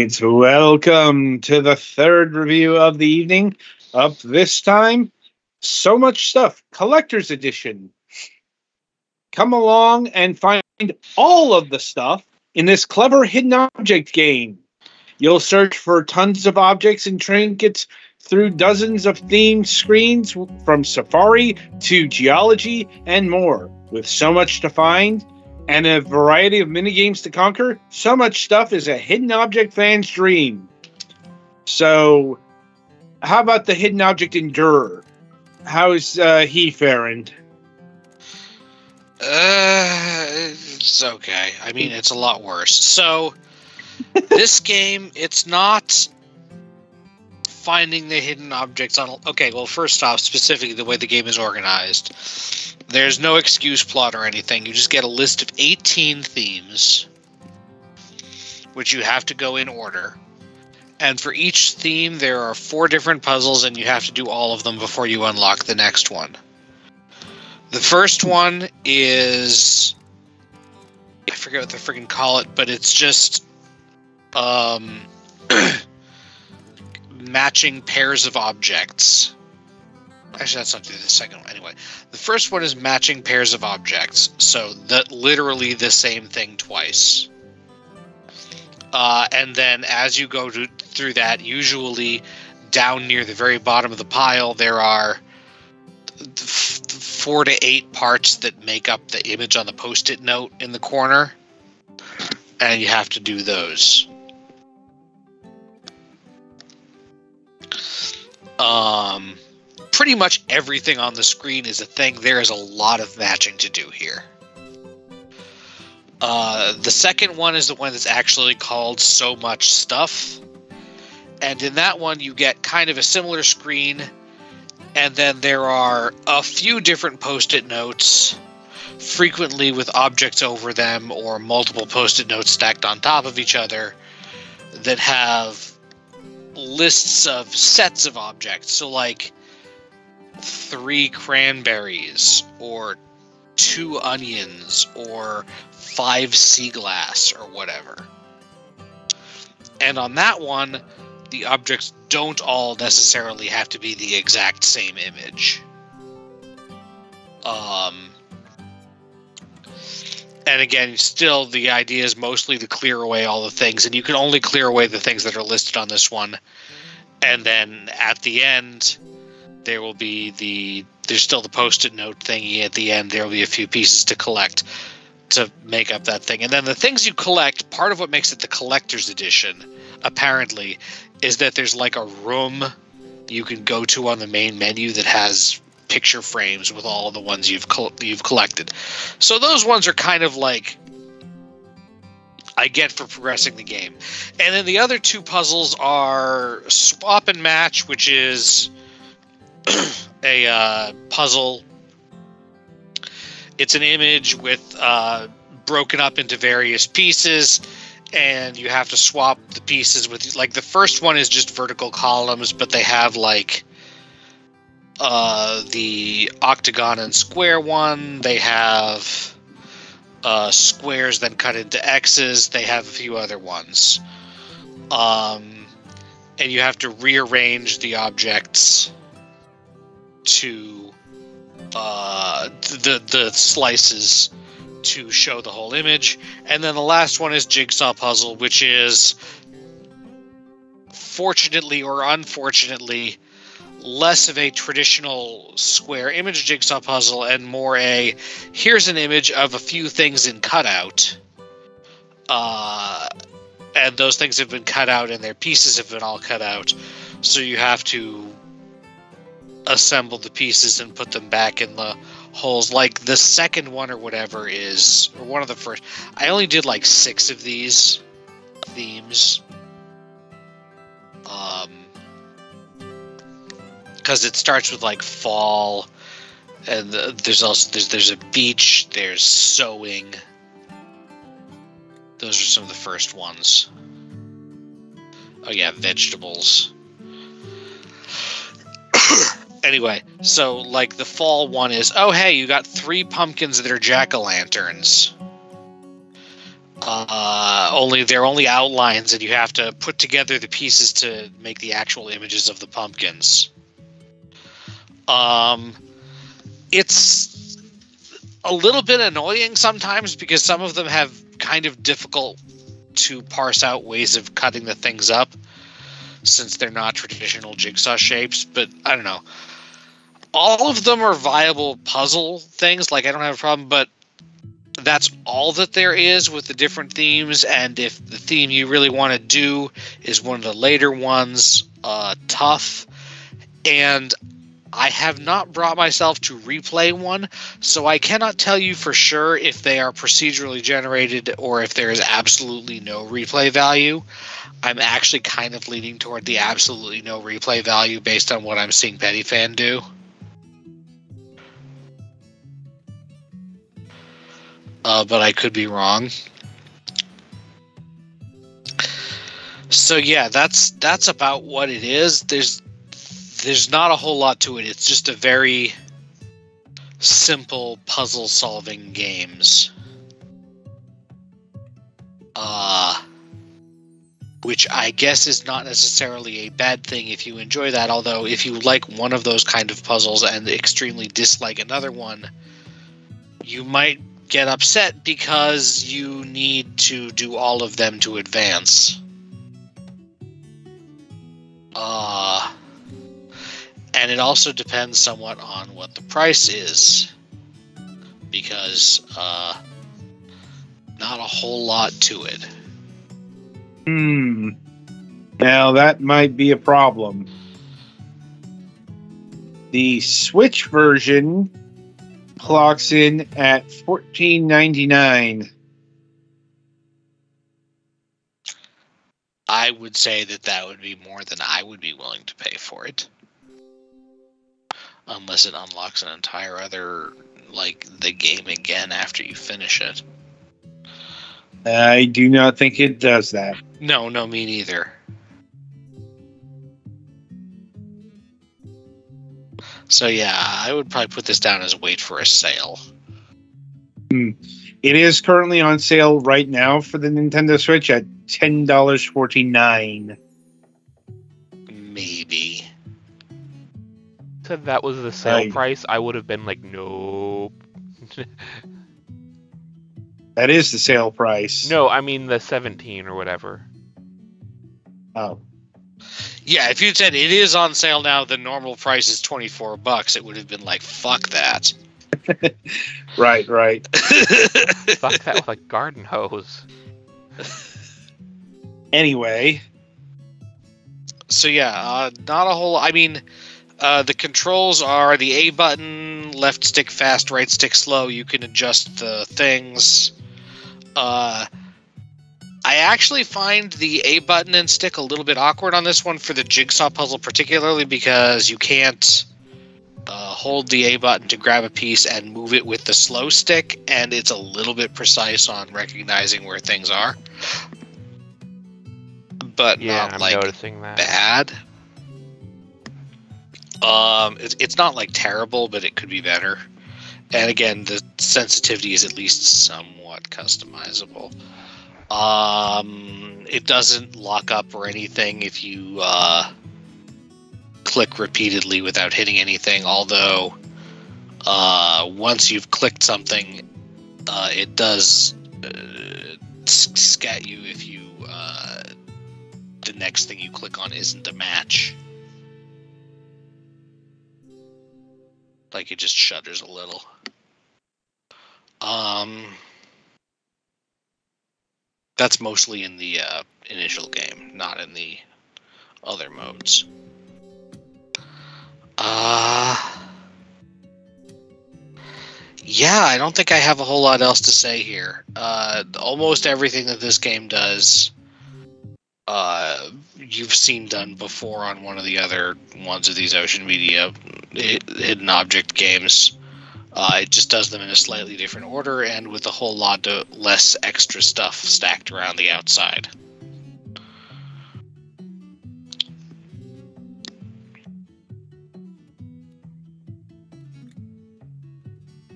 right, welcome to the third review of the evening. Up this time, So Much Stuff, Collector's Edition. Come along and find all of the stuff in this clever hidden object game. You'll search for tons of objects and trinkets through dozens of themed screens from Safari to Geology and more. With so much to find and a variety of minigames to conquer, So Much Stuff is a hidden object fan's dream. So, how about the hidden object Endurer? How's he faring? It's okay. I mean, it's a lot worse. So, this game, it's not finding the hidden objects on... Okay, well, first off, specifically the way the game is organized, there's no excuse plot or anything. You just get a list of 18 themes, which you have to go in order. And for each theme, there are 4 different puzzles, and you have to do all of them before you unlock the next one. The first one is... I forget what they freaking call it, but it's just... matching pairs of objects. Actually, that's not the second one. Anyway, the first one is matching pairs of objects. So that literally the same thing twice. And then as you go through that, usually down near the very bottom of the pile, there are 4 to 8 parts that make up the image on the Post-it note in the corner. And you have to do those. Pretty much everything on the screen is a thing. There is a lot of matching to do here. The second one is the one that's actually called So Much Stuff. And in that one, you get kind of a similar screen. And then there are a few different Post-it notes, frequently with objects over them or multiple Post-it notes stacked on top of each other that have lists of sets of objects. So like 3 cranberries or 2 onions or 5 sea glass or whatever. And on that one, the objects don't all necessarily have to be the exact same image. And again, still the idea is mostly to clear away all the things, and you can only clear away the things that are listed on this one. And then at the end, there will be there's still the Post-it note thingy at the end. There will be a few pieces to collect to make up that thing. And then the things you collect, part of what makes it the collector's edition, apparently, is that there's like a room you can go to on the main menu that has picture frames with all of the ones you've collected. So those ones are kind of like I get for progressing the game. And then the other 2 puzzles are Swap and Match, which is a puzzle. It's an image with broken up into various pieces, and you have to swap the pieces with, like, the first one is just vertical columns, but they have like the octagon and square one. They have squares then cut into X's. They have a few other ones. And you have to rearrange the objects to the slices to show the whole image. And then the last one is Jigsaw Puzzle, which is, fortunately or unfortunately, less of a traditional square image jigsaw puzzle and more a, here's an image of a few things in cutout. And those things have been cut out and their pieces have been all cut out. So you have to assemble the pieces and put them back in the holes. Like the second one or whatever is, or one of the first, I only did like 6 of these themes. Because it starts with like fall, and there's a beach, there's sewing. Those are some of the first ones. Oh yeah, vegetables. Anyway, so like the fall one is, oh hey, you got 3 pumpkins that are jack-o'-lanterns. They're only outlines, and you have to put together the pieces to make the actual images of the pumpkins. It's a little bit annoying sometimes because some of them have kind of difficult to parse out ways of cutting the things up, since they're not traditional jigsaw shapes. But I don't know. All of them are viable puzzle things. Like, I don't have a problem, but that's all that there is with the different themes. And if the theme you really want to do is one of the later ones, tough. And I have not brought myself to replay one, so I cannot tell you for sure if they are procedurally generated or if there is absolutely no replay value. I'm actually kind of leaning toward the absolutely no replay value based on what I'm seeing Pettyfan do. But I could be wrong. So yeah, that's about what it is. There's not a whole lot to it. It's just a very simple puzzle-solving games. Which I guess is not necessarily a bad thing if you enjoy that, although if you like one of those kind of puzzles and extremely dislike another one, you might get upset because you need to do all of them to advance. And it also depends somewhat on what the price is, because not a whole lot to it. Now that might be a problem. The Switch version clocks in at $14.99. I would say that would be more than I would be willing to pay for it. Unless it unlocks an entire other, like, the game again after you finish it. I do not think it does that. No, me neither. So yeah, I would probably put this down as wait for a sale. It is currently on sale right now for the Nintendo Switch at $10.49. Maybe. Said that was the sale price, I would have been like, nope. That is the sale price. No, I mean the 17 or whatever. Oh. Yeah, if you'd said it is on sale now, the normal price is $24, it would have been like, fuck that. Right. Fuck that with a garden hose. Anyway. So yeah, not a whole... I mean, the controls are the A button, left stick fast, right stick slow. You can adjust the things. I actually find the A button and stick a little bit awkward on this one for the jigsaw puzzle, particularly because you can't hold the A button to grab a piece and move it with the slow stick, and it's a little bit precise on recognizing where things are. But yeah, not I'm like noticing that. bad. It's not like terrible, but it could be better. And again, the sensitivity is at least somewhat customizable. It doesn't lock up or anything if you click repeatedly without hitting anything, although once you've clicked something, it does scat you if you the next thing you click on isn't a match. Like, it just shudders a little. That's mostly in the initial game, not in the other modes. Yeah, I don't think I have a whole lot else to say here. Almost everything that this game does, you've seen done before on one of the other ones of these Ocean Media hidden object games. It just does them in a slightly different order and with a whole lot less extra stuff stacked around the outside.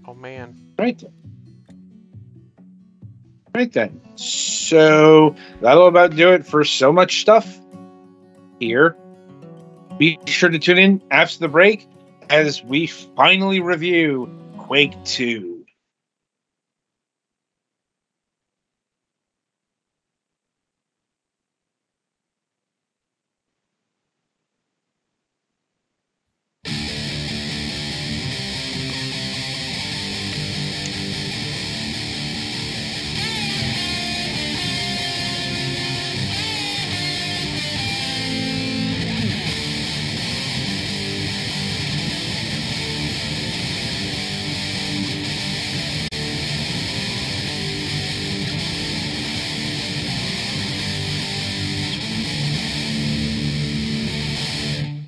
Oh man. Right. right then. So that'll about do it for so much stuff here. Be sure to tune in after the break as we finally review Quake 2.